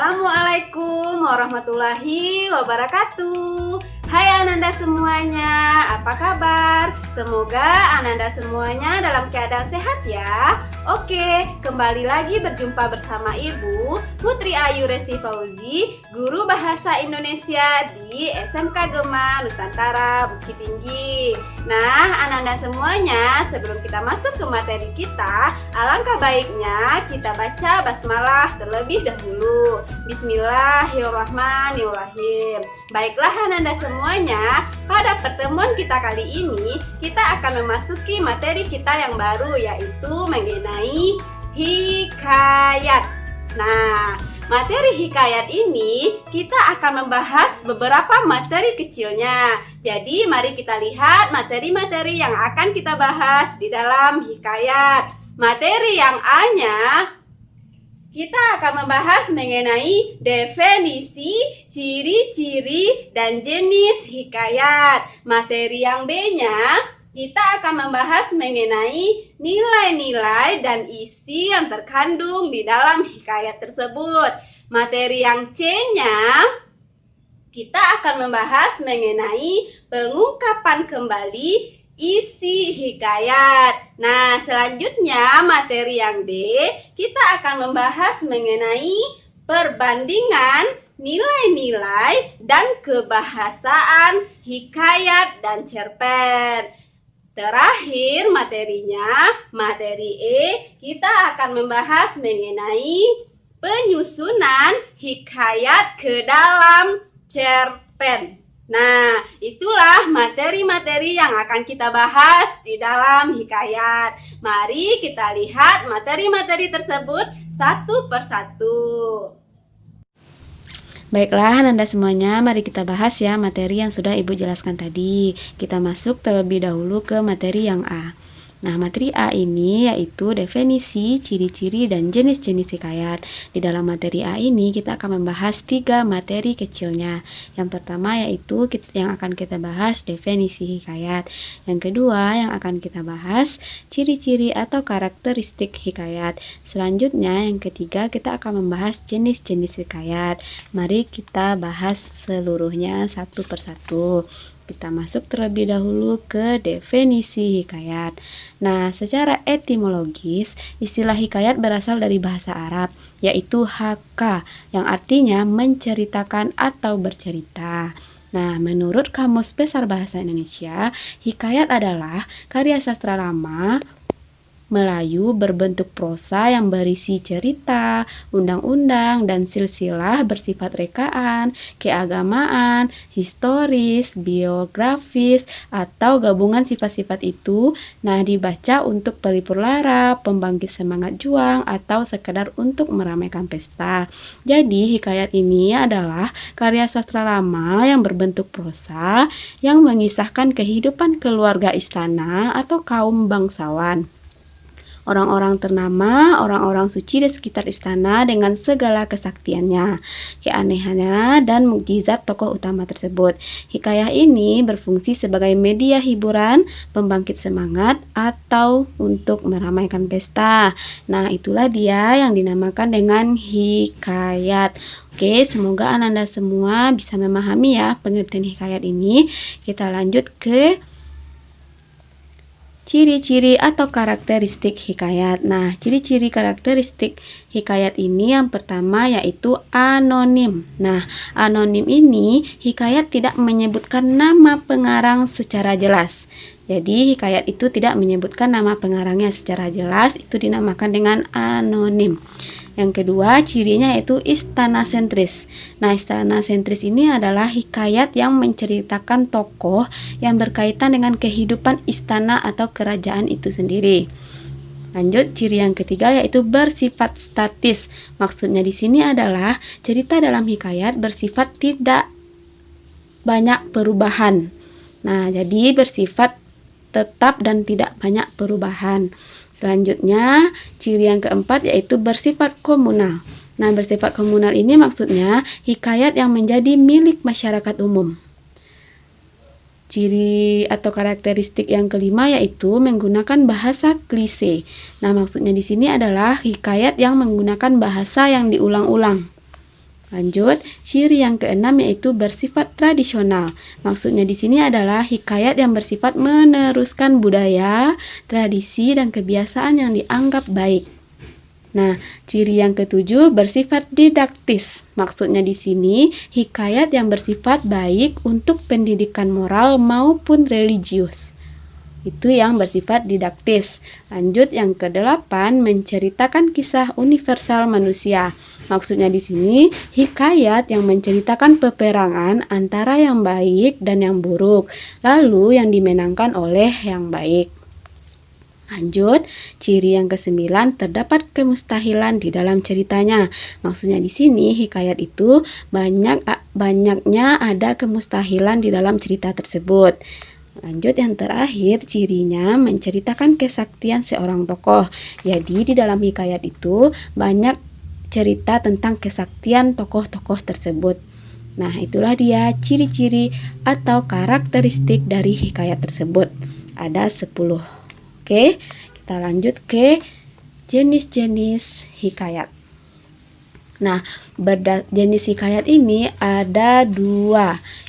Assalamualaikum warahmatullahi wabarakatuh. Hai Ananda semuanya, apa kabar? Semoga Ananda semuanya dalam keadaan sehat ya. Oke, kembali lagi berjumpa bersama Ibu Putri Ayu Resti Fauzi, Guru Bahasa Indonesia di SMK Gema Nusantara Bukit Tinggi. Nah, Ananda semuanya, sebelum kita masuk ke materi kita, alangkah baiknya kita baca basmalah terlebih dahulu. Bismillahirrahmanirrahim. Baiklah Ananda semuanya, pada pertemuan kita kali ini kita akan memasuki materi kita yang baru, yaitu mengenai hikayat. Nah, materi hikayat ini kita akan membahas beberapa materi kecilnya. Jadi mari kita lihat materi-materi yang akan kita bahas di dalam hikayat. Materi yang A-nya kita akan membahas mengenai definisi, ciri-ciri, dan jenis hikayat. Materi yang B-nya, kita akan membahas mengenai nilai-nilai dan isi yang terkandung di dalam hikayat tersebut. Materi yang C-nya, kita akan membahas mengenai pengungkapan kembali isi hikayat. Nah, selanjutnya materi yang D, kita akan membahas mengenai perbandingan nilai-nilai dan kebahasaan hikayat dan cerpen. Terakhir materinya, materi E, kita akan membahas mengenai penyusunan hikayat ke dalam cerpen. Nah, itulah materi-materi yang akan kita bahas di dalam hikayat. Mari kita lihat materi-materi tersebut satu persatu. Baiklah Ananda semuanya, mari kita bahas ya materi yang sudah Ibu jelaskan tadi. Kita masuk terlebih dahulu ke materi yang A. Nah, materi A ini yaitu definisi, ciri-ciri, dan jenis-jenis hikayat. Di dalam materi A ini kita akan membahas 3 materi kecilnya. Yang pertama yaitu yang akan kita bahas definisi hikayat. Yang kedua yang akan kita bahas ciri-ciri atau karakteristik hikayat. Selanjutnya yang ketiga kita akan membahas jenis-jenis hikayat. Mari kita bahas seluruhnya satu persatu. Kita masuk terlebih dahulu ke definisi hikayat. Nah, secara etimologis, istilah hikayat berasal dari bahasa Arab, yaitu haka, yang artinya menceritakan atau bercerita. Nah, menurut Kamus Besar Bahasa Indonesia, hikayat adalah karya sastra lama Melayu berbentuk prosa yang berisi cerita, undang-undang, dan silsilah bersifat rekaan, keagamaan, historis, biografis, atau gabungan sifat-sifat itu. Nah, dibaca untuk pelipur lara, pembangkit semangat juang, atau sekedar untuk meramaikan pesta. Jadi, hikayat ini adalah karya sastra lama yang berbentuk prosa yang mengisahkan kehidupan keluarga istana atau kaum bangsawan, orang-orang ternama, orang-orang suci di sekitar istana dengan segala kesaktiannya, keanehannya, dan mukjizat tokoh utama tersebut. Hikayat ini berfungsi sebagai media hiburan, pembangkit semangat, atau untuk meramaikan pesta. Nah, itulah dia yang dinamakan dengan hikayat. Oke, semoga Ananda semua bisa memahami ya pengertian hikayat ini. Kita lanjut ke ciri-ciri atau karakteristik hikayat. Nah, ciri-ciri karakteristik hikayat ini yang pertama yaitu anonim. Nah, anonim ini hikayat tidak menyebutkan nama pengarang secara jelas. Jadi, hikayat itu tidak menyebutkan nama pengarangnya secara jelas, itu dinamakan dengan anonim. Yang kedua, cirinya yaitu istana sentris. Nah, istana sentris ini adalah hikayat yang menceritakan tokoh yang berkaitan dengan kehidupan istana atau kerajaan itu sendiri. Lanjut, ciri yang ketiga yaitu bersifat statis. Maksudnya di sini adalah cerita dalam hikayat bersifat tidak banyak perubahan. Nah, jadi bersifat tetap dan tidak banyak perubahan. Selanjutnya, ciri yang keempat yaitu bersifat komunal. Nah, bersifat komunal ini maksudnya hikayat yang menjadi milik masyarakat umum. Ciri atau karakteristik yang kelima yaitu menggunakan bahasa klise. Nah, maksudnya di sini adalah hikayat yang menggunakan bahasa yang diulang-ulang. Lanjut, ciri yang keenam yaitu bersifat tradisional. Maksudnya di sini adalah hikayat yang bersifat meneruskan budaya, tradisi, dan kebiasaan yang dianggap baik. Nah, ciri yang ketujuh bersifat didaktis. Maksudnya di sini hikayat yang bersifat baik untuk pendidikan moral maupun religius. Itu yang bersifat didaktis. Lanjut yang kedelapan, menceritakan kisah universal manusia. Maksudnya di sini hikayat yang menceritakan peperangan antara yang baik dan yang buruk, lalu yang dimenangkan oleh yang baik. Lanjut, ciri yang kesembilan, terdapat kemustahilan di dalam ceritanya. Maksudnya di sini hikayat itu banyaknya ada kemustahilan di dalam cerita tersebut. Lanjut yang terakhir, cirinya menceritakan kesaktian seorang tokoh. Jadi di dalam hikayat itu banyak cerita tentang kesaktian tokoh-tokoh tersebut. Nah, itulah dia ciri-ciri atau karakteristik dari hikayat tersebut. Ada 10. Oke, kita lanjut ke jenis-jenis hikayat. Nah, jenis hikayat ini ada 2.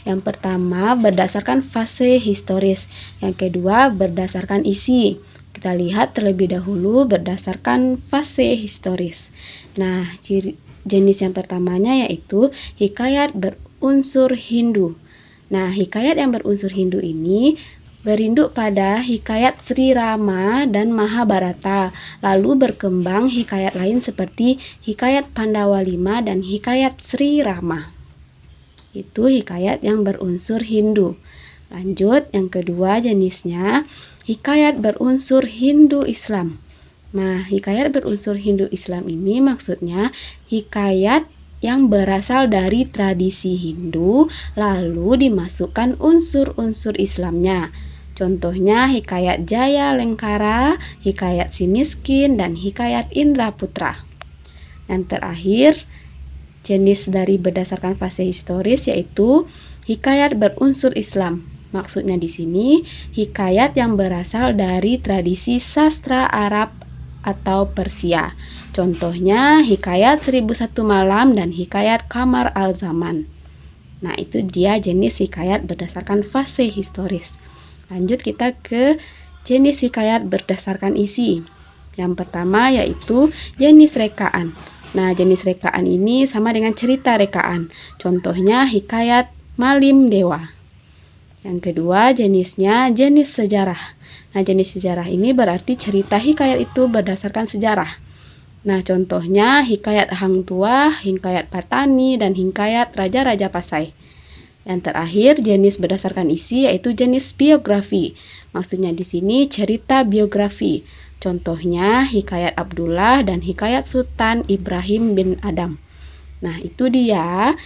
Yang pertama berdasarkan fase historis, yang kedua berdasarkan isi. Kita lihat terlebih dahulu berdasarkan fase historis. Nah, jenis yang pertamanya yaitu hikayat berunsur Hindu. Nah, hikayat yang berunsur Hindu ini berinduk pada hikayat Sri Rama dan Mahabharata, lalu berkembang hikayat lain seperti hikayat Pandawa 5 dan hikayat Sri Rama. Itu hikayat yang berunsur Hindu. Lanjut, yang kedua jenisnya hikayat berunsur Hindu-Islam. Nah, hikayat berunsur Hindu-Islam ini maksudnya hikayat yang berasal dari tradisi Hindu lalu dimasukkan unsur-unsur Islamnya. Contohnya hikayat Jaya Lengkara, hikayat Si Miskin, dan hikayat Indra Putra. Yang terakhir, jenis dari berdasarkan fase historis yaitu hikayat berunsur Islam. Maksudnya di sini hikayat yang berasal dari tradisi sastra Arab atau Persia. Contohnya hikayat 1001 Malam dan hikayat Kamar Al-Zaman. Nah, itu dia jenis hikayat berdasarkan fase historis. Lanjut kita ke jenis hikayat berdasarkan isi. Yang pertama yaitu jenis rekaan. Nah, jenis rekaan ini sama dengan cerita rekaan. Contohnya hikayat Malim Dewa. Yang kedua jenisnya jenis sejarah. Nah, jenis sejarah ini berarti cerita hikayat itu berdasarkan sejarah. Nah, contohnya hikayat Hang Tuah, hikayat Patani, dan hikayat Raja-Raja Pasai. Yang terakhir, jenis berdasarkan isi yaitu jenis biografi. Maksudnya di sini cerita biografi. Contohnya hikayat Abdullah dan hikayat Sultan Ibrahim bin Adam. Nah, itu dia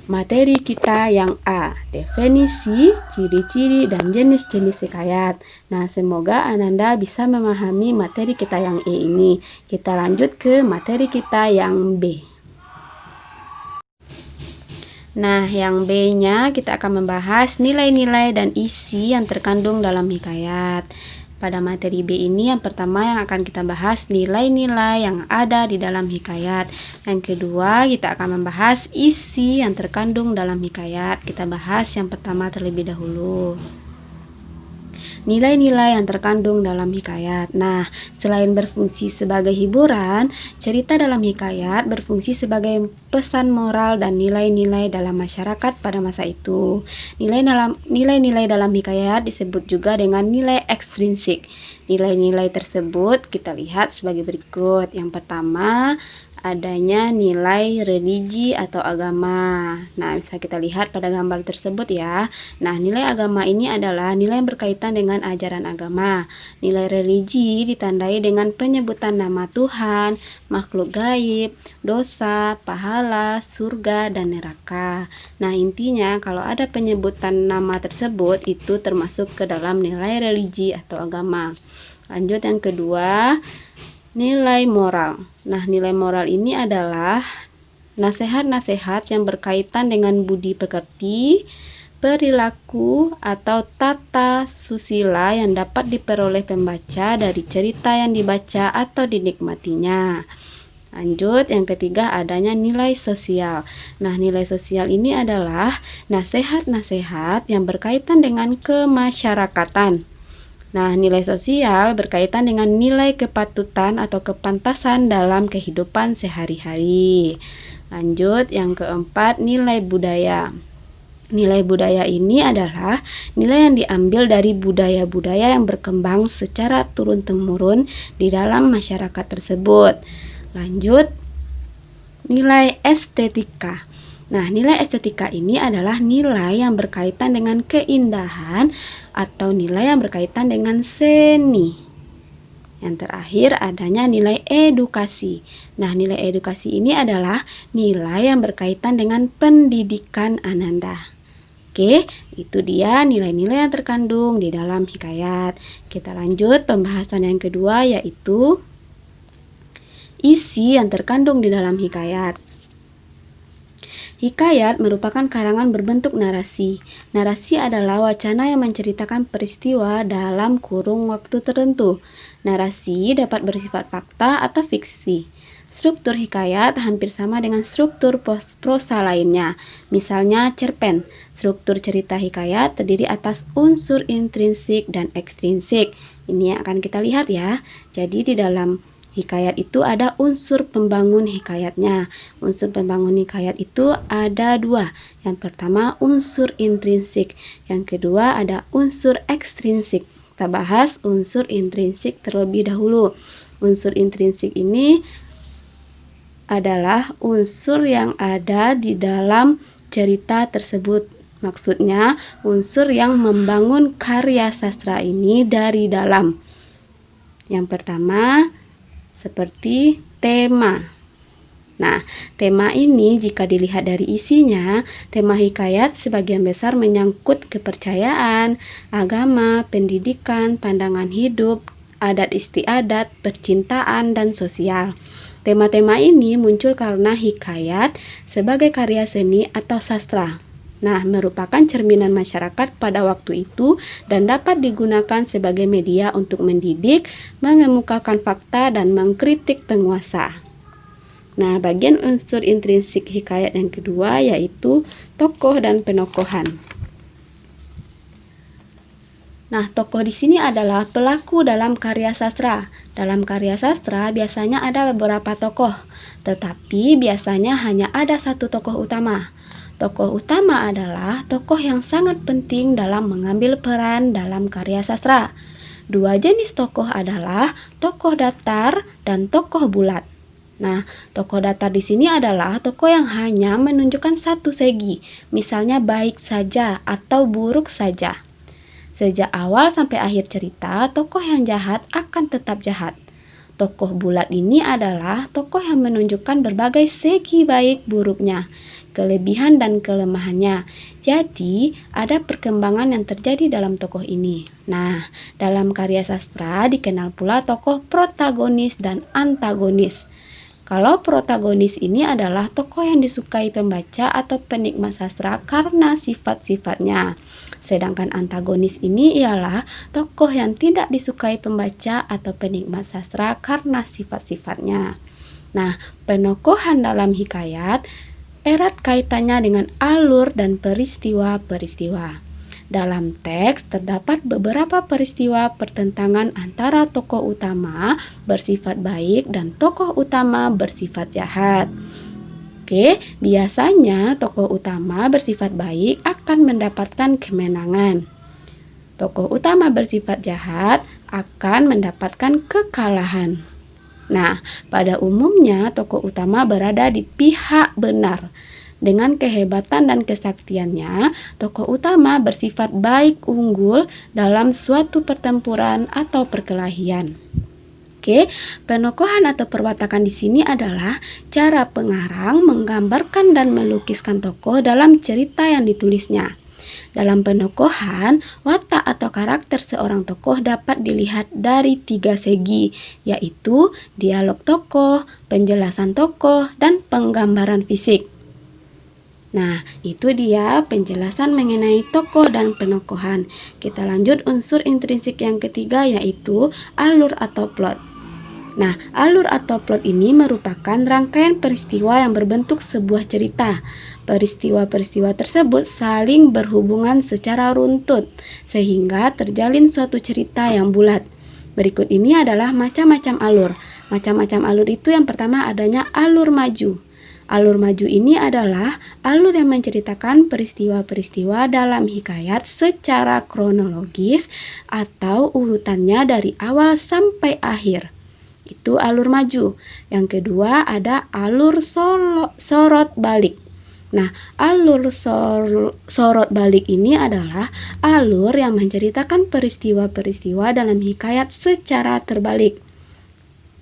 materi kita yang A, definisi, ciri-ciri, dan jenis-jenis hikayat. Nah, semoga Ananda bisa memahami materi kita yang E ini. Kita lanjut ke materi kita yang B. Nah, yang B-nya kita akan membahas nilai-nilai dan isi yang terkandung dalam hikayat. Pada materi B ini yang pertama yang akan kita bahas nilai-nilai yang ada di dalam hikayat. Yang kedua kita akan membahas isi yang terkandung dalam hikayat. Kita bahas yang pertama terlebih dahulu. Nilai-nilai yang terkandung dalam hikayat. Nah, selain berfungsi sebagai hiburan, cerita dalam hikayat berfungsi sebagai pesan moral dan nilai-nilai dalam masyarakat pada masa itu. Nilai-nilai dalam hikayat disebut juga dengan nilai ekstrinsik. Nilai-nilai tersebut kita lihat sebagai berikut. Yang pertama, adanya nilai religi atau agama. Nah, bisa kita lihat pada gambar tersebut ya. Nah, nilai agama ini adalah nilai yang berkaitan dengan ajaran agama. Nilai religi ditandai dengan penyebutan nama Tuhan, makhluk gaib, dosa, pahala, surga, dan neraka. Nah, intinya kalau ada penyebutan nama tersebut itu termasuk ke dalam nilai religi atau agama. Lanjut yang kedua, nilai moral. Nah, nilai moral ini adalah nasihat-nasihat yang berkaitan dengan budi pekerti, perilaku, atau tata susila yang dapat diperoleh pembaca dari cerita yang dibaca atau dinikmatinya. Lanjut, yang ketiga adanya nilai sosial. Nah, nilai sosial ini adalah nasihat-nasihat yang berkaitan dengan kemasyarakatan. Nah, nilai sosial berkaitan dengan nilai kepatutan atau kepantasan dalam kehidupan sehari-hari. Lanjut, yang keempat, nilai budaya. Nilai budaya ini adalah nilai yang diambil dari budaya-budaya yang berkembang secara turun-temurun di dalam masyarakat tersebut. Lanjut, nilai estetika. Nah, nilai estetika ini adalah nilai yang berkaitan dengan keindahan atau nilai yang berkaitan dengan seni. Yang terakhir adanya nilai edukasi. Nah, nilai edukasi ini adalah nilai yang berkaitan dengan pendidikan Ananda. Oke, itu dia nilai-nilai yang terkandung di dalam hikayat. Kita lanjut pembahasan yang kedua, yaitu isi yang terkandung di dalam hikayat. Hikayat merupakan karangan berbentuk narasi. Narasi adalah wacana yang menceritakan peristiwa dalam kurung waktu tertentu. Narasi dapat bersifat fakta atau fiksi. Struktur hikayat hampir sama dengan struktur prosa lainnya. Misalnya cerpen. Struktur cerita hikayat terdiri atas unsur intrinsik dan ekstrinsik. Ini yang akan kita lihat ya. Jadi di dalam hikayat itu ada unsur pembangun hikayatnya. Unsur pembangun hikayat itu ada dua. Yang pertama unsur intrinsik. Yang kedua ada unsur ekstrinsik. Kita bahas unsur intrinsik terlebih dahulu. Unsur intrinsik ini adalah unsur yang ada di dalam cerita tersebut. Maksudnya unsur yang membangun karya sastra ini dari dalam. Yang pertama seperti tema. Nah, tema ini jika dilihat dari isinya, tema hikayat sebagian besar menyangkut kepercayaan, agama, pendidikan, pandangan hidup, adat istiadat, percintaan, dan sosial. Tema-tema ini muncul karena hikayat sebagai karya seni atau sastra. Nah, merupakan cerminan masyarakat pada waktu itu dan dapat digunakan sebagai media untuk mendidik, mengemukakan fakta, dan mengkritik penguasa. Nah, bagian unsur intrinsik hikayat yang kedua yaitu tokoh dan penokohan. Nah, tokoh di sini adalah pelaku dalam karya sastra. Dalam karya sastra biasanya ada beberapa tokoh, tetapi biasanya hanya ada satu tokoh utama. Tokoh utama adalah tokoh yang sangat penting dalam mengambil peran dalam karya sastra. Dua jenis tokoh adalah tokoh datar dan tokoh bulat. Nah, tokoh datar di sini adalah tokoh yang hanya menunjukkan satu segi, misalnya baik saja atau buruk saja. Sejak awal sampai akhir cerita, tokoh yang jahat akan tetap jahat. Tokoh bulat ini adalah tokoh yang menunjukkan berbagai segi baik buruknya, kelebihan dan kelemahannya. Jadi, ada perkembangan yang terjadi dalam tokoh ini. Nah, dalam karya sastra dikenal pula tokoh protagonis dan antagonis. Kalau protagonis ini adalah tokoh yang disukai pembaca atau penikmat sastra karena sifat-sifatnya. Sedangkan antagonis ini ialah tokoh yang tidak disukai pembaca atau penikmat sastra karena sifat-sifatnya. Nah, penokohan dalam hikayat erat kaitannya dengan alur dan peristiwa-peristiwa. Dalam teks terdapat beberapa peristiwa pertentangan antara tokoh utama bersifat baik dan tokoh utama bersifat jahat. Oke, biasanya tokoh utama bersifat baik akan mendapatkan kemenangan. Tokoh utama bersifat jahat akan mendapatkan kekalahan. Nah, pada umumnya tokoh utama berada di pihak benar. Dengan kehebatan dan kesaktiannya, tokoh utama bersifat baik unggul dalam suatu pertempuran atau perkelahian. Oke, penokohan atau perwatakan di sini adalah cara pengarang menggambarkan dan melukiskan tokoh dalam cerita yang ditulisnya. Dalam penokohan, watak atau karakter seorang tokoh dapat dilihat dari 3 segi, yaitu dialog tokoh, penjelasan tokoh, dan penggambaran fisik. Nah, itu dia penjelasan mengenai tokoh dan penokohan. Kita lanjut unsur intrinsik yang ketiga, yaitu alur atau plot. Nah, alur atau plot ini merupakan rangkaian peristiwa yang berbentuk sebuah cerita. Peristiwa-peristiwa tersebut saling berhubungan secara runtut, sehingga terjalin suatu cerita yang bulat. Berikut ini adalah macam-macam alur. Macam-macam alur itu yang pertama adanya alur maju. Alur maju ini adalah alur yang menceritakan peristiwa-peristiwa dalam hikayat secara kronologis atau urutannya dari awal sampai akhir. Itu alur maju. Yang kedua ada alur sorot balik. Nah, alur sorot balik ini adalah alur yang menceritakan peristiwa-peristiwa dalam hikayat secara terbalik.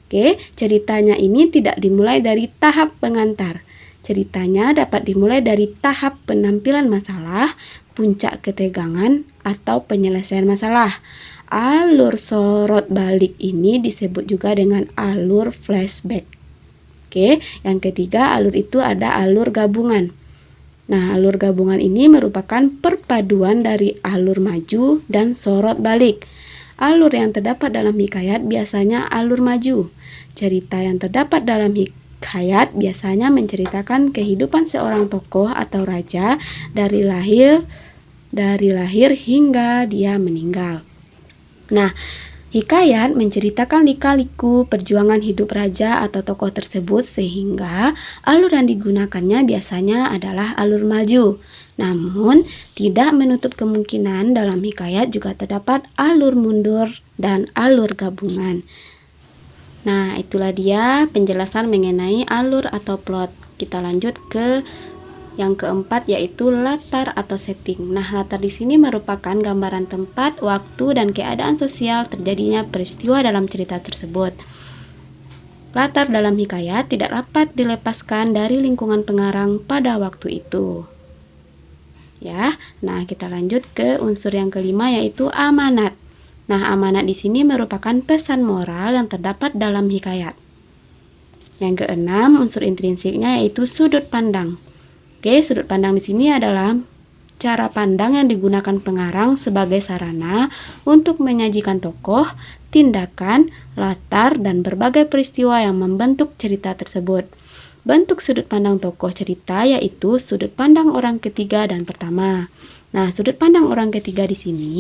Oke, ceritanya ini tidak dimulai dari tahap pengantar. Ceritanya dapat dimulai dari tahap penampilan masalah, puncak ketegangan, atau penyelesaian masalah. Alur sorot balik ini disebut juga dengan alur flashback. Oke, yang ketiga alur itu ada alur gabungan. Nah, alur gabungan ini merupakan perpaduan dari alur maju dan sorot balik. Alur yang terdapat dalam hikayat biasanya alur maju. Cerita yang terdapat dalam hikayat biasanya menceritakan kehidupan seorang tokoh atau raja dari lahir hingga dia meninggal. Nah, hikayat menceritakan lika-liku perjuangan hidup raja atau tokoh tersebut sehingga alur yang digunakannya biasanya adalah alur maju. Namun, tidak menutup kemungkinan dalam hikayat juga terdapat alur mundur dan alur gabungan. Nah, itulah dia penjelasan mengenai alur atau plot. Kita lanjut ke yang keempat, yaitu latar atau setting. Nah, latar di sini merupakan gambaran tempat, waktu, dan keadaan sosial terjadinya peristiwa dalam cerita tersebut. Latar dalam hikayat tidak dapat dilepaskan dari lingkungan pengarang pada waktu itu. Ya, nah kita lanjut ke unsur yang kelima, yaitu amanat. Nah, amanat di sini merupakan pesan moral yang terdapat dalam hikayat. Yang keenam, unsur intrinsiknya yaitu sudut pandang. Oke, sudut pandang di sini adalah cara pandang yang digunakan pengarang sebagai sarana untuk menyajikan tokoh, tindakan, latar, dan berbagai peristiwa yang membentuk cerita tersebut. Bentuk sudut pandang tokoh cerita yaitu sudut pandang orang ketiga dan pertama. Nah, sudut pandang orang ketiga di sini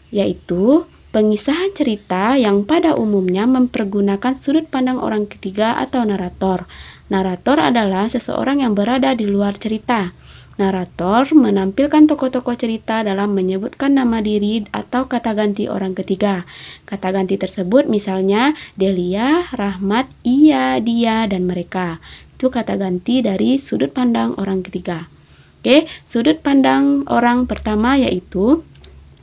yaitu pengisahan cerita yang pada umumnya mempergunakan sudut pandang orang ketiga atau narator. Narator adalah seseorang yang berada di luar cerita. Narator menampilkan tokoh-tokoh cerita dalam menyebutkan nama diri atau kata ganti orang ketiga. Kata ganti tersebut misalnya Delia, Rahmat, ia, dia, dan mereka. Itu kata ganti dari sudut pandang orang ketiga. Oke, sudut pandang orang pertama yaitu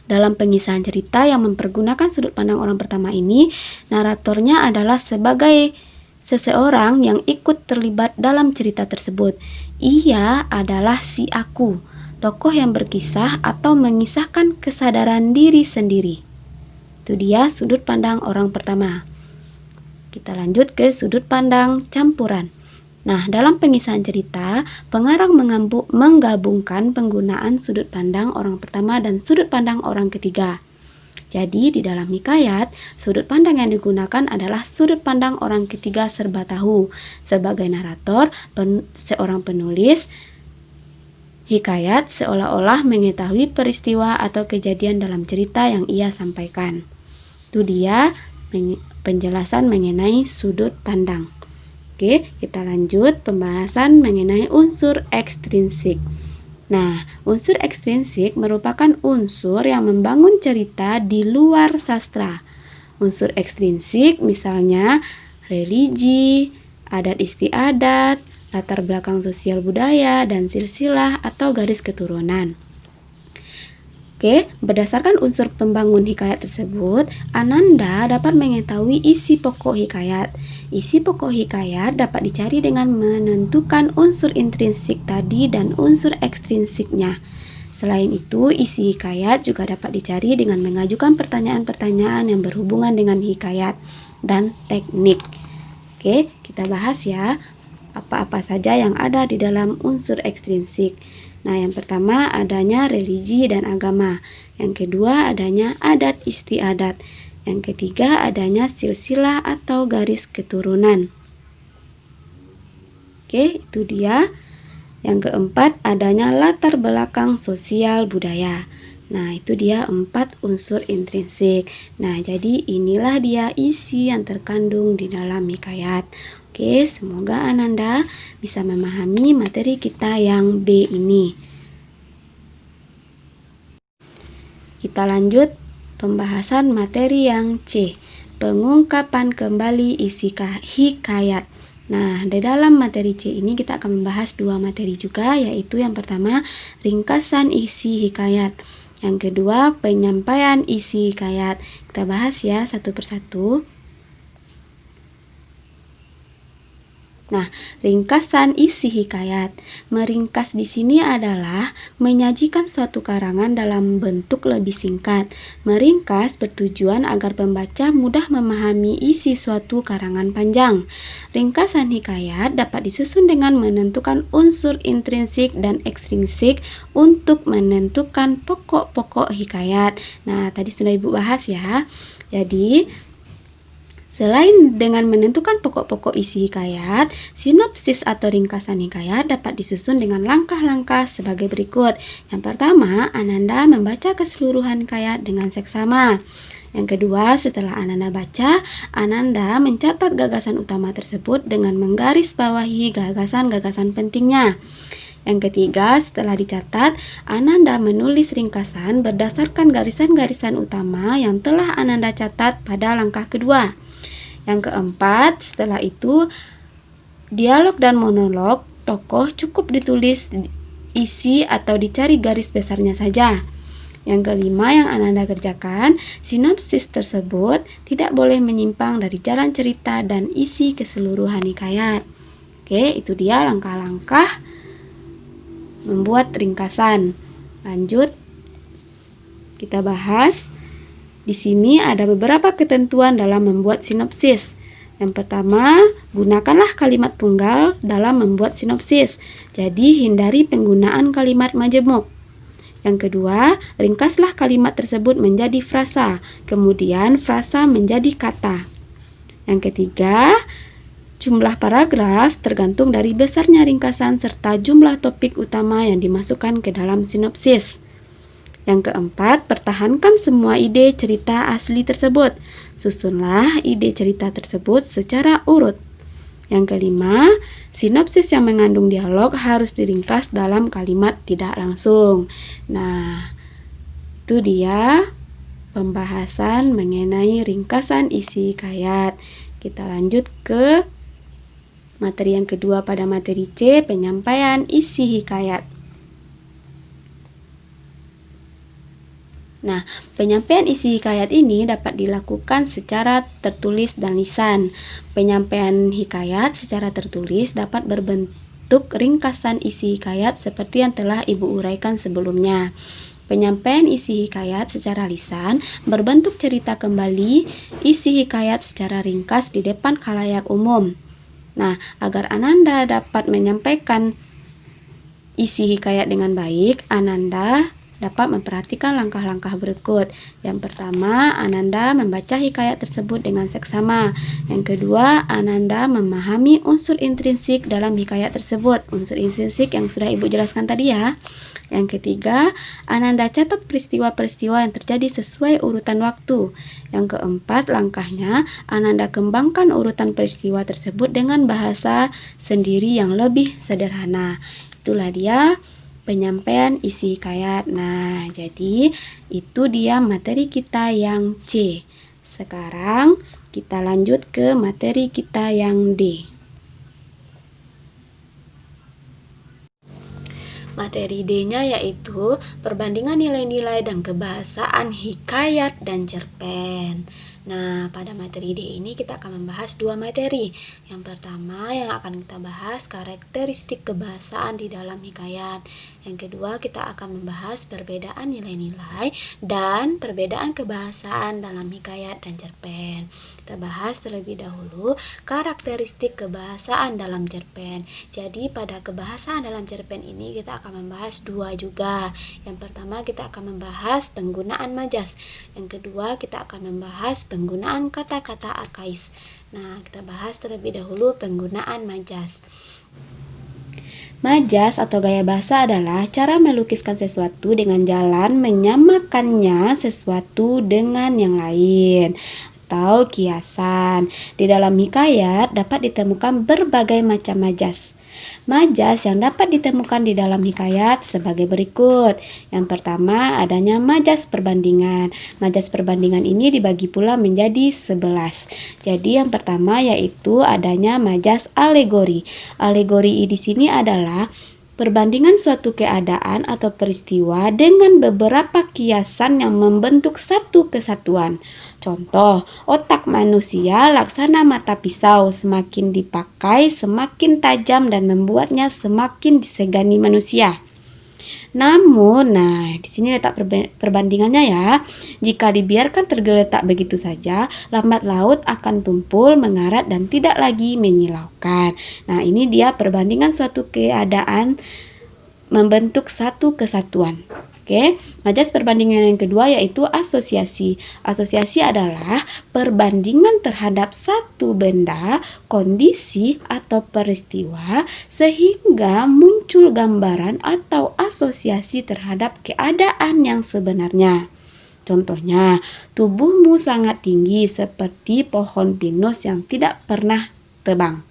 dalam pengisahan cerita yang mempergunakan sudut pandang orang pertama ini, naratornya adalah sebagai seseorang yang ikut terlibat dalam cerita tersebut. Ia adalah si aku, tokoh yang berkisah atau mengisahkan kesadaran diri sendiri. Itu dia sudut pandang orang pertama. Kita lanjut ke sudut pandang campuran. Nah, dalam pengisahan cerita, pengarang menggabungkan penggunaan sudut pandang orang pertama dan sudut pandang orang ketiga. Jadi, di dalam hikayat, sudut pandang yang digunakan adalah sudut pandang orang ketiga serba tahu. Sebagai narator, seorang penulis hikayat seolah-olah mengetahui peristiwa atau kejadian dalam cerita yang ia sampaikan. Itu dia penjelasan mengenai sudut pandang. Oke, kita lanjut pembahasan mengenai unsur ekstrinsik. Nah, unsur ekstrinsik merupakan unsur yang membangun cerita di luar sastra. Unsur ekstrinsik misalnya religi, adat istiadat, latar belakang sosial budaya, dan silsilah atau garis keturunan. Oke, berdasarkan unsur pembangun hikayat tersebut, Ananda dapat mengetahui isi pokok hikayat. Isi pokok hikayat dapat dicari dengan menentukan unsur intrinsik tadi dan unsur ekstrinsiknya. Selain itu, isi hikayat juga dapat dicari dengan mengajukan pertanyaan-pertanyaan yang berhubungan dengan hikayat dan teknik. Oke, kita bahas ya apa-apa saja yang ada di dalam unsur ekstrinsik. Nah, yang pertama adanya religi dan agama. Yang kedua adanya adat istiadat. Yang ketiga, adanya silsilah atau garis keturunan. Oke, itu dia. Yang keempat, adanya latar belakang sosial budaya. Nah, itu dia 4 unsur intrinsik. Nah, jadi inilah dia isi yang terkandung di dalam hikayat. Oke, semoga Ananda bisa memahami materi kita yang B ini. Kita lanjut pembahasan materi yang C, pengungkapan kembali isi hikayat. Nah, di dalam materi C ini kita akan membahas 2 materi juga, yaitu yang pertama, ringkasan isi hikayat. Yang kedua, penyampaian isi hikayat. Kita bahas ya satu persatu. Nah, ringkasan isi hikayat. Meringkas di sini adalah menyajikan suatu karangan dalam bentuk lebih singkat. Meringkas bertujuan agar pembaca mudah memahami isi suatu karangan panjang. Ringkasan hikayat dapat disusun dengan menentukan unsur intrinsik dan ekstrinsik untuk menentukan pokok-pokok hikayat. Nah, tadi sudah Ibu bahas ya. Jadi, selain dengan menentukan pokok-pokok isi hikayat, sinopsis atau ringkasan hikayat dapat disusun dengan langkah-langkah sebagai berikut. Yang pertama, Ananda membaca keseluruhan hikayat dengan seksama. Yang kedua, setelah Ananda baca, Ananda mencatat gagasan utama tersebut dengan menggarisbawahi gagasan-gagasan pentingnya. Yang ketiga, setelah dicatat, Ananda menulis ringkasan berdasarkan garisan-garisan utama yang telah Ananda catat pada langkah kedua. Yang keempat, setelah itu, dialog dan monolog tokoh cukup ditulis isi atau dicari garis besarnya saja. Yang kelima yang Ananda kerjakan, sinopsis tersebut tidak boleh menyimpang dari jalan cerita dan isi keseluruhan hikayat. Oke, itu dia langkah-langkah membuat ringkasan. Lanjut, kita bahas. Di sini ada beberapa ketentuan dalam membuat sinopsis. Yang pertama, gunakanlah kalimat tunggal dalam membuat sinopsis. Jadi, hindari penggunaan kalimat majemuk. Yang kedua, ringkaslah kalimat tersebut menjadi frasa. Kemudian, frasa menjadi kata. Yang ketiga, jumlah paragraf tergantung dari besarnya ringkasan serta jumlah topik utama yang dimasukkan ke dalam sinopsis. Yang keempat, pertahankan semua ide cerita asli tersebut. Susunlah ide cerita tersebut secara urut. Yang kelima, sinopsis yang mengandung dialog harus diringkas dalam kalimat tidak langsung. Nah, itu dia pembahasan mengenai ringkasan isi hikayat. Kita lanjut ke materi yang kedua pada materi C, penyampaian isi hikayat. Nah, penyampaian isi hikayat ini dapat dilakukan secara tertulis dan lisan. Penyampaian hikayat secara tertulis dapat berbentuk ringkasan isi hikayat seperti yang telah Ibu uraikan sebelumnya. Penyampaian isi hikayat secara lisan berbentuk cerita kembali isi hikayat secara ringkas di depan khalayak umum. Nah, agar Ananda dapat menyampaikan isi hikayat dengan baik, Ananda dapat memperhatikan langkah-langkah berikut. Yang pertama, Ananda membaca hikayat tersebut dengan seksama. Yang kedua, Ananda memahami unsur intrinsik dalam hikayat tersebut. Unsur intrinsik yang sudah Ibu jelaskan tadi ya. Yang ketiga, Ananda catat peristiwa-peristiwa yang terjadi sesuai urutan waktu. Yang keempat, langkahnya, Ananda kembangkan urutan peristiwa tersebut dengan bahasa sendiri yang lebih sederhana. Itulah dia penyampaian isi hikayat. Nah, jadi itu dia materi kita yang C. Sekarang kita lanjut ke materi kita yang D. Materi D-nya yaitu perbandingan nilai-nilai dan kebahasaan hikayat dan cerpen. Nah, pada materi D ini kita akan membahas 2 materi. Yang pertama yang akan kita bahas karakteristik kebahasaan di dalam hikayat. Yang kedua, kita akan membahas perbedaan nilai-nilai dan perbedaan kebahasaan dalam hikayat dan cerpen. Kita bahas terlebih dahulu karakteristik kebahasaan dalam cerpen. Jadi pada kebahasaan dalam cerpen ini kita akan membahas dua juga. Yang pertama, kita akan membahas penggunaan majas. Yang kedua, kita akan membahas penggunaan kata-kata arkais. Nah, kita bahas terlebih dahulu penggunaan majas. Majas atau gaya bahasa adalah cara melukiskan sesuatu dengan jalan menyamakannya sesuatu dengan yang lain atau kiasan. Di dalam hikayat dapat ditemukan berbagai macam majas. Majas yang dapat ditemukan di dalam hikayat sebagai berikut. Yang pertama, adanya majas perbandingan. Majas perbandingan ini dibagi pula menjadi 11. Jadi yang pertama yaitu adanya majas alegori. Alegori di sini adalah perbandingan suatu keadaan atau peristiwa dengan beberapa kiasan yang membentuk satu kesatuan. Contoh, otak manusia laksana mata pisau, semakin dipakai semakin tajam dan membuatnya semakin disegani manusia. Namun, di sini letak perbandingannya ya. Jika dibiarkan tergeletak begitu saja, lambat laut akan tumpul, mengarat dan tidak lagi menyilaukan. Nah, ini dia perbandingan suatu keadaan membentuk satu kesatuan. Oke, majas perbandingan yang kedua yaitu asosiasi. Asosiasi adalah perbandingan terhadap satu benda, kondisi, atau peristiwa sehingga muncul gambaran atau asosiasi terhadap keadaan yang sebenarnya. Contohnya, tubuhmu sangat tinggi seperti pohon pinus yang tidak pernah tebang.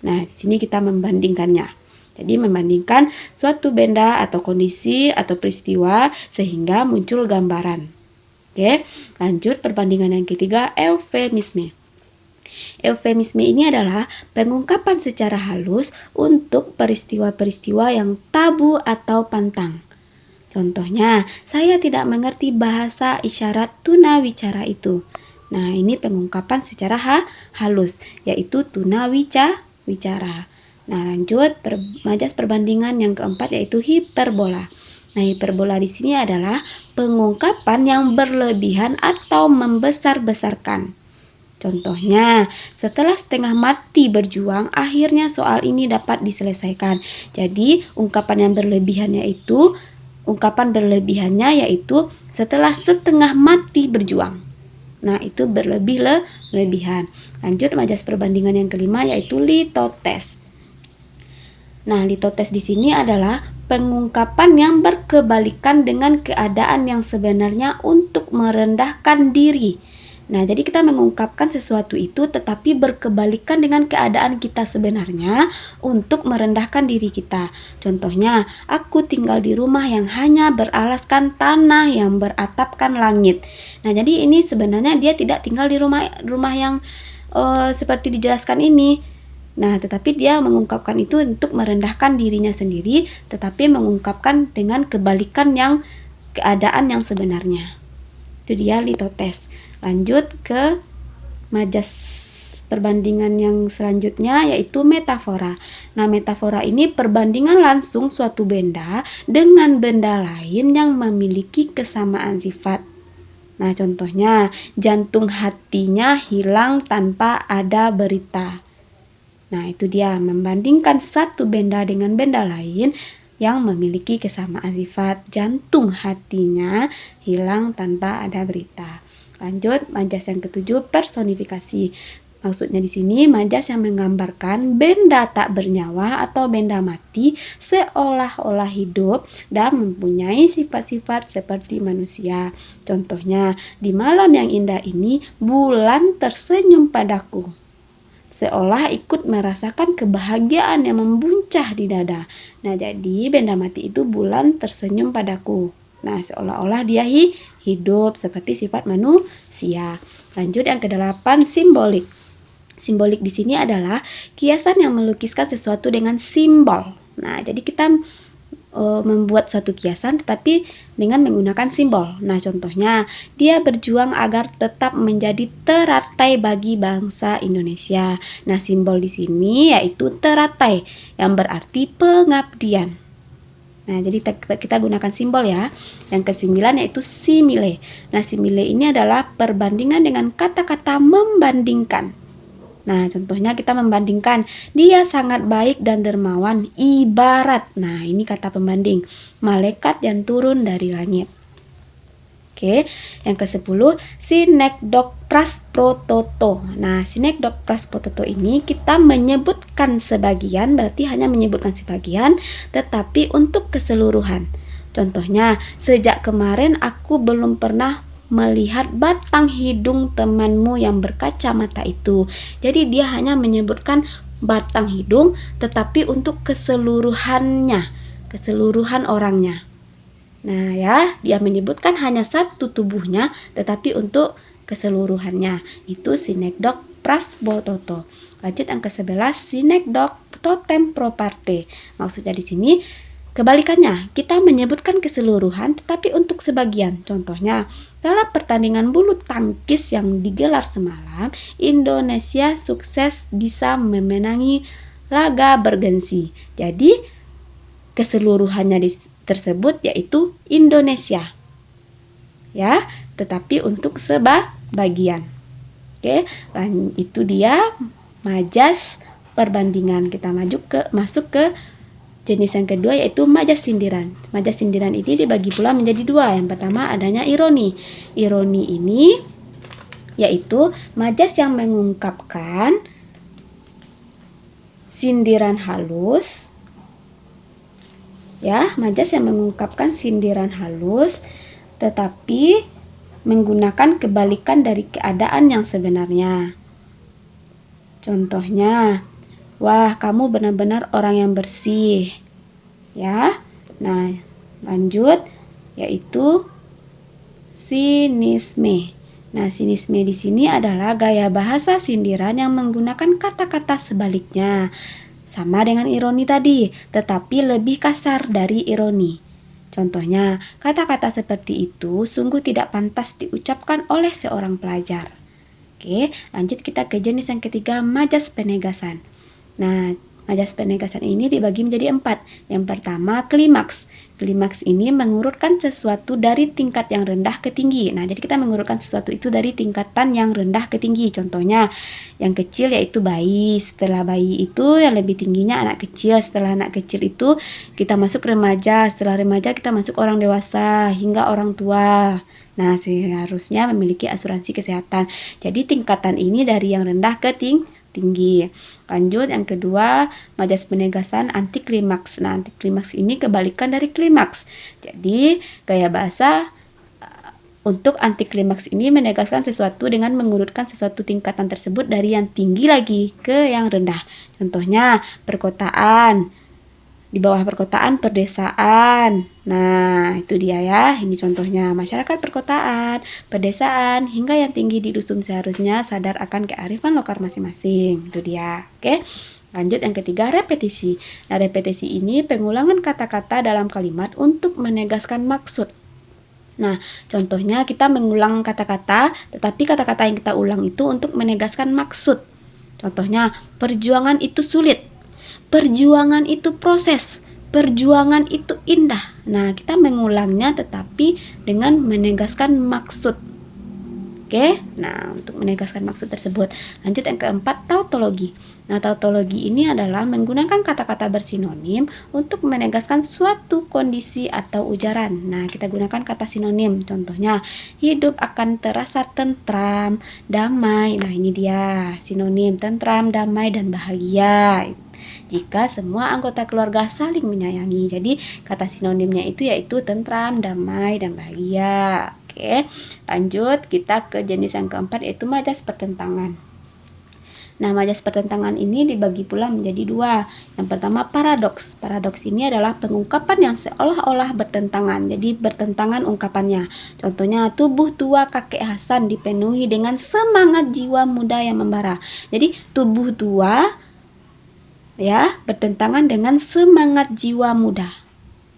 Nah, di sini kita membandingkannya. Jadi membandingkan suatu benda atau kondisi atau peristiwa sehingga muncul gambaran. Oke, lanjut perbandingan yang ketiga, eufemisme. Eufemisme ini adalah pengungkapan secara halus untuk peristiwa-peristiwa yang tabu atau pantang. Contohnya, saya tidak mengerti bahasa isyarat tunawicara itu. Nah, ini pengungkapan secara halus, yaitu tunawicara. Nah, lanjut majas perbandingan yang keempat yaitu hiperbola. Nah, hiperbola di sini adalah pengungkapan yang berlebihan atau membesar-besarkan. Contohnya, setelah setengah mati berjuang, akhirnya soal ini dapat diselesaikan. Jadi, ungkapan berlebihannya yaitu setelah setengah mati berjuang. Nah, itu berlebihan. Lanjut majas perbandingan yang kelima yaitu litotes. Nah, litotes di sini adalah pengungkapan yang berkebalikan dengan keadaan yang sebenarnya untuk merendahkan diri. Nah, jadi kita mengungkapkan sesuatu itu tetapi berkebalikan dengan keadaan kita sebenarnya untuk merendahkan diri kita. Contohnya, aku tinggal di rumah yang hanya beralaskan tanah yang beratapkan langit. Nah, jadi ini sebenarnya dia tidak tinggal di rumah yang seperti dijelaskan ini. Nah, tetapi dia mengungkapkan itu untuk merendahkan dirinya sendiri, tetapi mengungkapkan dengan kebalikan yang keadaan yang sebenarnya. Itu dia litotes. Lanjut ke majas perbandingan yang selanjutnya yaitu metafora. Nah, metafora ini perbandingan langsung suatu benda dengan benda lain yang memiliki kesamaan sifat. Nah, contohnya, jantung hatinya hilang tanpa ada berita. Nah, itu dia membandingkan satu benda dengan benda lain yang memiliki kesamaan sifat. Jantung hatinya hilang tanpa ada berita. Lanjut, majas yang ketujuh, personifikasi. Maksudnya di sini majas yang menggambarkan benda tak bernyawa atau benda mati seolah-olah hidup dan mempunyai sifat-sifat seperti manusia. Contohnya, di malam yang indah ini bulan tersenyum padaku, seolah ikut merasakan kebahagiaan yang membuncah di dada. Nah, jadi benda mati itu bulan tersenyum padaku. Nah, seolah-olah dia hidup seperti sifat manusia. Lanjut yang kedelapan, simbolik. Simbolik di sini adalah kiasan yang melukiskan sesuatu dengan simbol. Nah, jadi kita membuat suatu kiasan tetapi dengan menggunakan simbol. Nah, contohnya, dia berjuang agar tetap menjadi teratai bagi bangsa Indonesia. Nah, simbol di sini yaitu teratai yang berarti pengabdian. Nah, jadi kita gunakan simbol ya. Yang kesembilan yaitu simile. Nah, simile ini adalah perbandingan dengan kata-kata membandingkan. Nah, contohnya kita membandingkan, dia sangat baik dan dermawan ibarat. Nah, ini kata pembanding, malaikat yang turun dari langit. Oke, yang ke-10 synekdokpras prototo. Nah, synekdokpras prototo ini kita menyebutkan sebagian, berarti hanya menyebutkan sebagian, tetapi untuk keseluruhan. Contohnya, sejak kemarin aku belum pernah melihat batang hidung temanmu yang berkacamata itu. Jadi dia hanya menyebutkan batang hidung, tetapi untuk keseluruhannya, keseluruhan orangnya. Nah ya, dia menyebutkan hanya satu tubuhnya, tetapi untuk keseluruhannya. Itu synekdok prasbototo. Lanjut yang ke-11, synekdok totem proparte. Maksudnya di sini kebalikannya, kita menyebutkan keseluruhan tetapi untuk sebagian. Contohnya, dalam pertandingan bulu tangkis yang digelar semalam, Indonesia sukses bisa memenangi laga bergensi. Jadi keseluruhannya tersebut yaitu Indonesia. Ya, tetapi untuk sebagian. Oke, itu dia majas perbandingan. Kita masuk ke jenis yang kedua yaitu majas sindiran. Majas sindiran ini dibagi pula menjadi dua. Yang pertama adanya ironi. Ironi ini yaitu majas yang mengungkapkan sindiran halus. Ya, majas yang mengungkapkan sindiran halus tetapi menggunakan kebalikan dari keadaan yang sebenarnya. Contohnya, wah, kamu benar-benar orang yang bersih. Ya. Nah, lanjut yaitu sinisme. Nah, sinisme di sini adalah gaya bahasa sindiran yang menggunakan kata-kata sebaliknya. Sama dengan ironi tadi, tetapi lebih kasar dari ironi. Contohnya, kata-kata seperti itu sungguh tidak pantas diucapkan oleh seorang pelajar. Oke, lanjut kita ke jenis yang ketiga, majas penegasan. Nah, majas penegasan ini dibagi menjadi 4. Yang pertama, klimaks. Klimaks ini mengurutkan sesuatu dari tingkat yang rendah ke tinggi. Nah, jadi kita mengurutkan sesuatu itu dari tingkatan yang rendah ke tinggi. Contohnya, yang kecil yaitu bayi. Setelah bayi itu yang lebih tingginya anak kecil. Setelah anak kecil itu kita masuk remaja. Setelah remaja kita masuk orang dewasa hingga orang tua. Nah, seharusnya memiliki asuransi kesehatan. Jadi tingkatan ini dari yang rendah ke tinggi. Lanjut yang kedua, majas penegasan anti klimaks. Nah, anti klimaks ini kebalikan dari klimaks. Jadi, gaya bahasa untuk anti klimaks ini menegaskan sesuatu dengan mengurutkan sesuatu tingkatan tersebut dari yang tinggi lagi ke yang rendah. Contohnya, perkotaan. Di bawah perkotaan, perdesaan. Nah, itu dia ya. Ini contohnya masyarakat perkotaan, pedesaan, hingga yang tinggi di dusun seharusnya sadar akan kearifan lokal masing-masing. Itu dia. Oke. Lanjut yang ketiga, repetisi. Nah, repetisi ini pengulangan kata-kata dalam kalimat untuk menegaskan maksud. Nah, contohnya kita mengulang kata-kata, tetapi kata-kata yang kita ulang itu untuk menegaskan maksud. Contohnya, perjuangan itu sulit. Perjuangan itu proses, perjuangan itu indah. Nah, kita mengulangnya tetapi dengan menegaskan maksud. Oke, nah untuk menegaskan maksud tersebut. Lanjut yang keempat, tautologi. Nah, tautologi ini adalah menggunakan kata-kata bersinonim untuk menegaskan suatu kondisi atau ujaran. Nah, kita gunakan kata sinonim. Contohnya, hidup akan terasa tentram, damai. Nah, ini dia sinonim, tentram, damai, dan bahagia. Jika semua anggota keluarga saling menyayangi. Jadi kata sinonimnya itu yaitu tentram, damai, dan bahagia. Oke, lanjut kita ke jenis yang keempat yaitu majas pertentangan. Nah, majas pertentangan ini dibagi pula menjadi dua. Yang pertama, paradoks. Paradoks ini adalah pengungkapan yang seolah-olah bertentangan. Jadi bertentangan ungkapannya. Contohnya, tubuh tua kakek Hasan dipenuhi dengan semangat jiwa muda yang membara. Jadi tubuh tua ya bertentangan dengan semangat jiwa muda.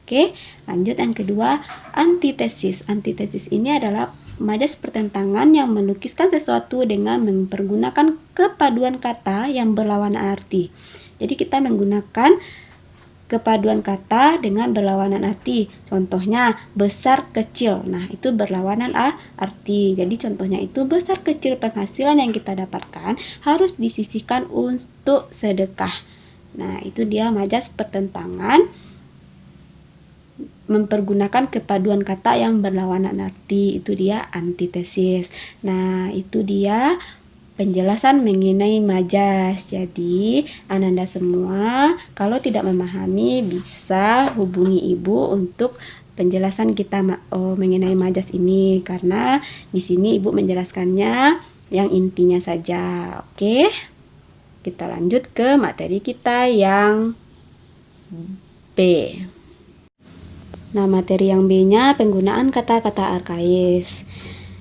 Oke, lanjut yang kedua, antitesis. Antitesis ini adalah majas pertentangan yang melukiskan sesuatu dengan mempergunakan kepaduan kata yang berlawanan arti. Jadi kita menggunakan kepaduan kata dengan berlawanan arti. Contohnya besar kecil. Nah, itu berlawanan arti. Jadi contohnya itu besar kecil penghasilan yang kita dapatkan harus disisihkan untuk sedekah. Nah, itu dia majas pertentangan mempergunakan kepaduan kata yang berlawanan arti. Itu dia antitesis. Nah, itu dia penjelasan mengenai majas. Jadi, Ananda semua kalau tidak memahami bisa hubungi Ibu untuk penjelasan kita mengenai majas ini, karena di sini Ibu menjelaskannya yang intinya saja. Oke. Kita lanjut ke materi kita yang B. Nah, materi yang B-nya penggunaan kata-kata arkais.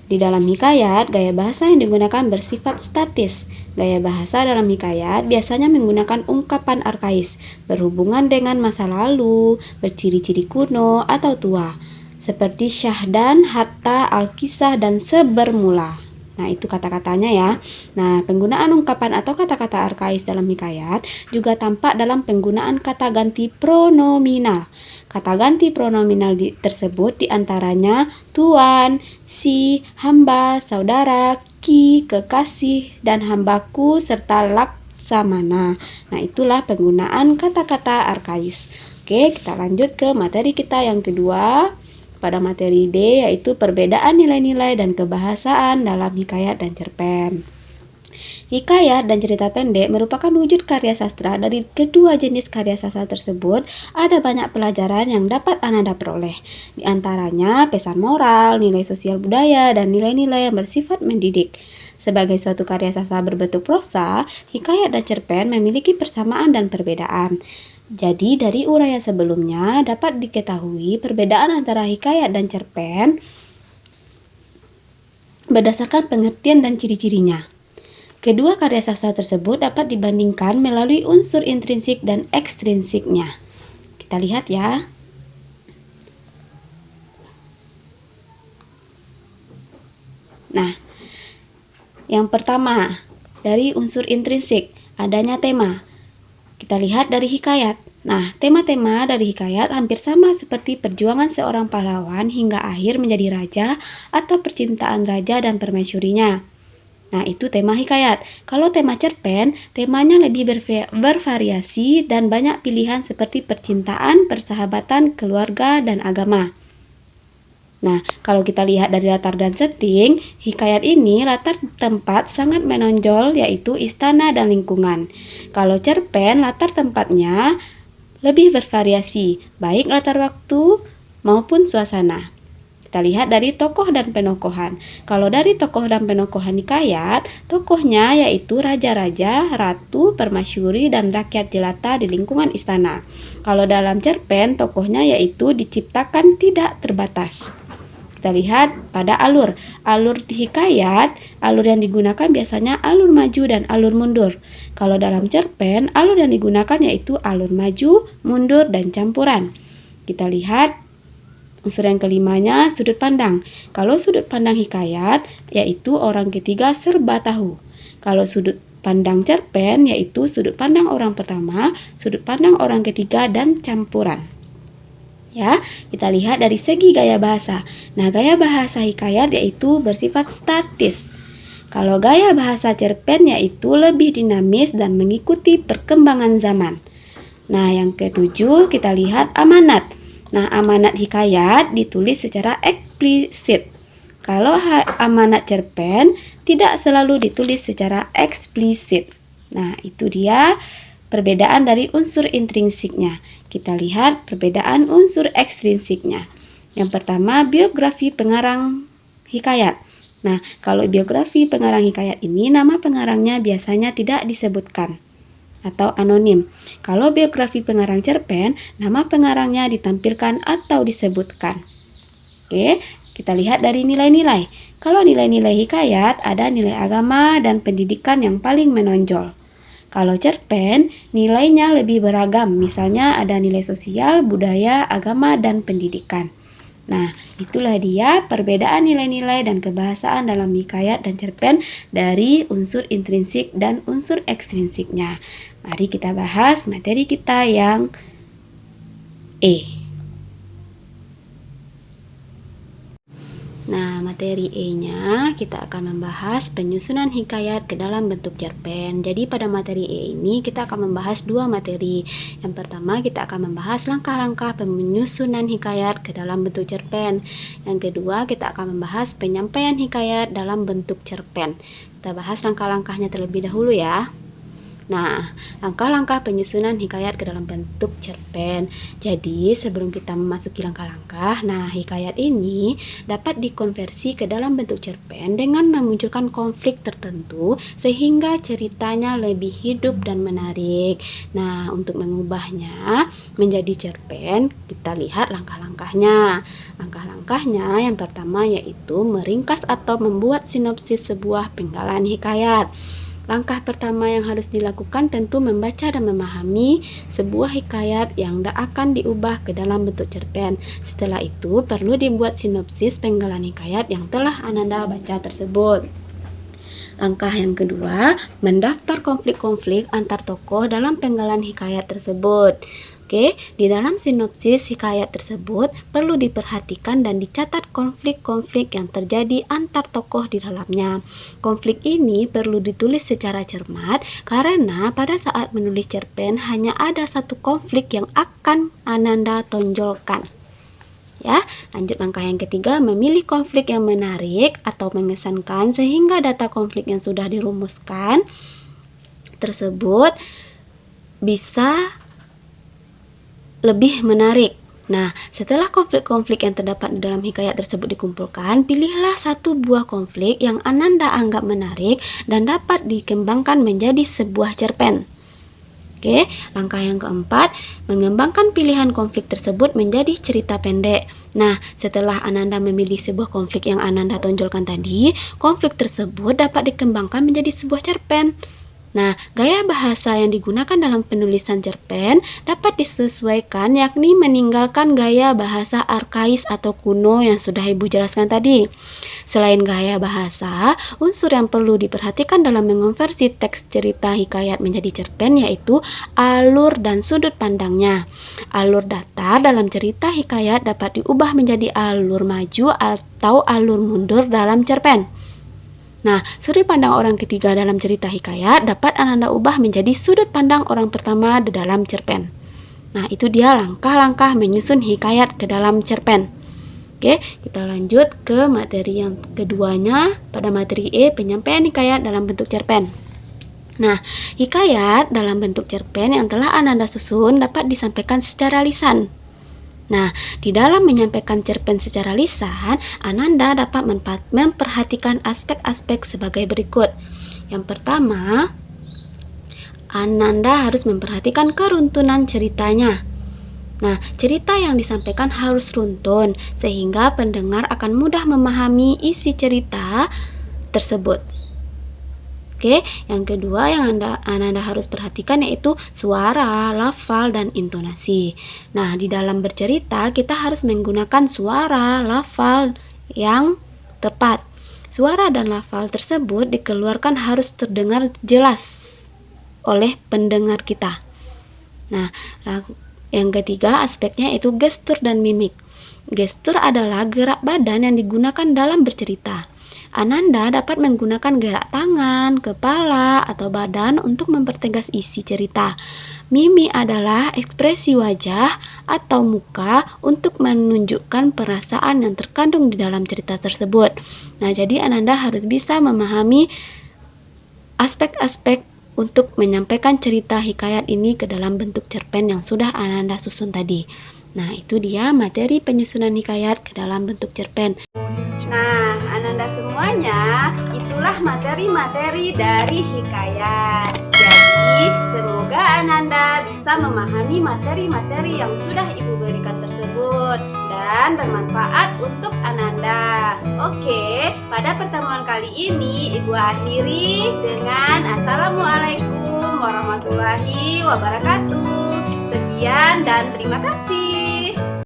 Di dalam hikayat, gaya bahasa yang digunakan bersifat statis. Gaya bahasa dalam hikayat biasanya menggunakan ungkapan arkais, berhubungan dengan masa lalu, berciri-ciri kuno atau tua, seperti syahdan, hatta, al-kisah, dan sebermula. Nah, itu kata-katanya ya. Nah, penggunaan ungkapan atau kata-kata arkais dalam hikayat juga tampak dalam penggunaan kata ganti pronominal. Kata ganti pronominal tersebut diantaranya tuan, si, hamba, saudara, ki, kekasih, dan hambaku, serta laksamana. Nah, itulah penggunaan kata-kata arkais. Oke, kita lanjut ke materi kita yang kedua. Pada materi D, yaitu perbedaan nilai-nilai dan kebahasaan dalam hikayat dan cerpen. Hikayat dan cerita pendek merupakan wujud karya sastra. Dari kedua jenis karya sastra tersebut, ada banyak pelajaran yang dapat Ananda peroleh. Di antaranya pesan moral, nilai sosial budaya, dan nilai-nilai yang bersifat mendidik. Sebagai suatu karya sastra berbentuk prosa, hikayat dan cerpen memiliki persamaan dan perbedaan. Jadi, dari uraian sebelumnya dapat diketahui perbedaan antara hikayat dan cerpen berdasarkan pengertian dan ciri-cirinya. Kedua karya sastra tersebut dapat dibandingkan melalui unsur intrinsik dan ekstrinsiknya. Kita lihat ya. Nah, yang pertama, dari unsur intrinsik, adanya tema. Kita lihat dari hikayat. Nah, tema-tema dari hikayat hampir sama seperti perjuangan seorang pahlawan hingga akhir menjadi raja atau percintaan raja dan permaisurinya. Nah, itu tema hikayat. Kalau tema cerpen, temanya lebih bervariasi dan banyak pilihan seperti percintaan, persahabatan, keluarga, dan agama. Nah, kalau kita lihat dari latar dan setting, hikayat ini latar tempat sangat menonjol yaitu istana dan lingkungan. Kalau cerpen, latar tempatnya lebih bervariasi, baik latar waktu maupun suasana. Kita lihat dari tokoh dan penokohan. Kalau dari tokoh dan penokohan hikayat, tokohnya yaitu raja-raja, ratu, permasyuri, dan rakyat jelata di lingkungan istana. Kalau dalam cerpen, tokohnya yaitu diciptakan tidak terbatas. Kita lihat pada alur. Alur di hikayat, alur yang digunakan biasanya alur maju dan alur mundur. Kalau dalam cerpen, alur yang digunakan yaitu alur maju, mundur, dan campuran. Kita lihat unsur yang kelimanya, sudut pandang. Kalau sudut pandang hikayat, yaitu orang ketiga serba tahu. Kalau sudut pandang cerpen, yaitu sudut pandang orang pertama, sudut pandang orang ketiga, dan campuran. Ya, kita lihat dari segi gaya bahasa. Nah, gaya bahasa hikayat yaitu bersifat statis. Kalau gaya bahasa cerpen yaitu lebih dinamis dan mengikuti perkembangan zaman. Nah, yang ketujuh kita lihat amanat. Nah, amanat hikayat ditulis secara eksplisit. Kalau amanat cerpen tidak selalu ditulis secara eksplisit. Nah, itu dia perbedaan dari unsur intrinsiknya. Kita lihat perbedaan unsur ekstrinsiknya. Yang pertama, biografi pengarang hikayat. Nah, kalau biografi pengarang hikayat ini, nama pengarangnya biasanya tidak disebutkan atau anonim. Kalau biografi pengarang cerpen, nama pengarangnya ditampilkan atau disebutkan. Oke, kita lihat dari nilai-nilai. Kalau nilai-nilai hikayat, ada nilai agama dan pendidikan yang paling menonjol. Kalau cerpen, nilainya lebih beragam, misalnya ada nilai sosial, budaya, agama, dan pendidikan. Nah, itulah dia perbedaan nilai-nilai dan kebahasaan dalam hikayat dan cerpen dari unsur intrinsik dan unsur ekstrinsiknya. Mari kita bahas materi kita yang E. Nah, materi E-nya kita akan membahas penyusunan hikayat ke dalam bentuk cerpen. Jadi pada materi E ini kita akan membahas dua materi. Yang pertama kita akan membahas langkah-langkah penyusunan hikayat ke dalam bentuk cerpen. Yang kedua kita akan membahas penyampaian hikayat dalam bentuk cerpen. Kita bahas langkah-langkahnya terlebih dahulu ya. Nah, langkah-langkah penyusunan hikayat ke dalam bentuk cerpen. Jadi, sebelum kita memasuki langkah-langkah, nah hikayat ini dapat dikonversi ke dalam bentuk cerpen dengan memunculkan konflik tertentu sehingga ceritanya lebih hidup dan menarik. Nah, untuk mengubahnya menjadi cerpen, kita lihat langkah-langkahnya. Langkah-langkahnya yang pertama yaitu meringkas atau membuat sinopsis sebuah penggalan hikayat. Langkah pertama yang harus dilakukan tentu membaca dan memahami sebuah hikayat yang akan diubah ke dalam bentuk cerpen. Setelah itu perlu dibuat sinopsis penggalan hikayat yang telah Ananda baca tersebut. Langkah yang kedua, mendaftar konflik-konflik antar tokoh dalam penggalan hikayat tersebut. Oke, di dalam sinopsis hikayat tersebut perlu diperhatikan dan dicatat konflik-konflik yang terjadi antar tokoh di dalamnya. Konflik ini perlu ditulis secara cermat karena pada saat menulis cerpen hanya ada satu konflik yang akan Ananda tonjolkan. Ya, lanjut langkah yang ketiga, memilih konflik yang menarik atau mengesankan sehingga data konflik yang sudah dirumuskan tersebut bisa lebih menarik. Nah, setelah konflik-konflik yang terdapat di dalam hikayat tersebut dikumpulkan, pilihlah satu buah konflik yang Ananda anggap menarik dan dapat dikembangkan menjadi sebuah cerpen. Oke, langkah yang keempat, mengembangkan pilihan konflik tersebut menjadi cerita pendek. Nah, setelah Ananda memilih sebuah konflik yang Ananda tonjolkan tadi, konflik tersebut dapat dikembangkan menjadi sebuah cerpen. Nah, gaya bahasa yang digunakan dalam penulisan cerpen dapat disesuaikan, yakni meninggalkan gaya bahasa arkais atau kuno yang sudah Ibu jelaskan tadi. Selain gaya bahasa, unsur yang perlu diperhatikan dalam mengonversi teks cerita hikayat menjadi cerpen yaitu alur dan sudut pandangnya. Alur datar dalam cerita hikayat dapat diubah menjadi alur maju atau alur mundur dalam cerpen. Nah, sudut pandang orang ketiga dalam cerita hikayat dapat Ananda ubah menjadi sudut pandang orang pertama di dalam cerpen. Nah, itu dia langkah-langkah menyusun hikayat ke dalam cerpen. Oke, kita lanjut ke materi yang keduanya pada materi E, penyampaian hikayat dalam bentuk cerpen. Nah, hikayat dalam bentuk cerpen yang telah Ananda susun dapat disampaikan secara lisan. Nah, di dalam menyampaikan cerpen secara lisan, Ananda dapat memperhatikan aspek-aspek sebagai berikut. Yang pertama, Ananda harus memperhatikan keruntunan ceritanya. Nah, cerita yang disampaikan harus runtun, sehingga pendengar akan mudah memahami isi cerita tersebut. Oke, yang kedua yang Ananda harus perhatikan yaitu suara, lafal, dan intonasi. Nah, di dalam bercerita kita harus menggunakan suara, lafal yang tepat. Suara dan lafal tersebut dikeluarkan harus terdengar jelas oleh pendengar kita. Nah, yang ketiga aspeknya yaitu gestur dan mimik. Gestur adalah gerak badan yang digunakan dalam bercerita. Ananda dapat menggunakan gerak tangan, kepala, atau badan untuk mempertegas isi cerita. Mimi adalah ekspresi wajah atau muka untuk menunjukkan perasaan yang terkandung di dalam cerita tersebut. Nah, jadi Ananda harus bisa memahami aspek-aspek untuk menyampaikan cerita hikayat ini ke dalam bentuk cerpen yang sudah Ananda susun tadi. Nah, itu dia materi penyusunan hikayat ke dalam bentuk cerpen. Nah, Ananda semuanya, itulah materi-materi dari hikayat. Jadi, semoga Ananda bisa memahami materi-materi yang sudah Ibu berikan tersebut dan bermanfaat untuk Ananda. Oke, pada pertemuan kali ini Ibu akhiri dengan Assalamualaikum warahmatullahi wabarakatuh. Sekian dan terima kasih.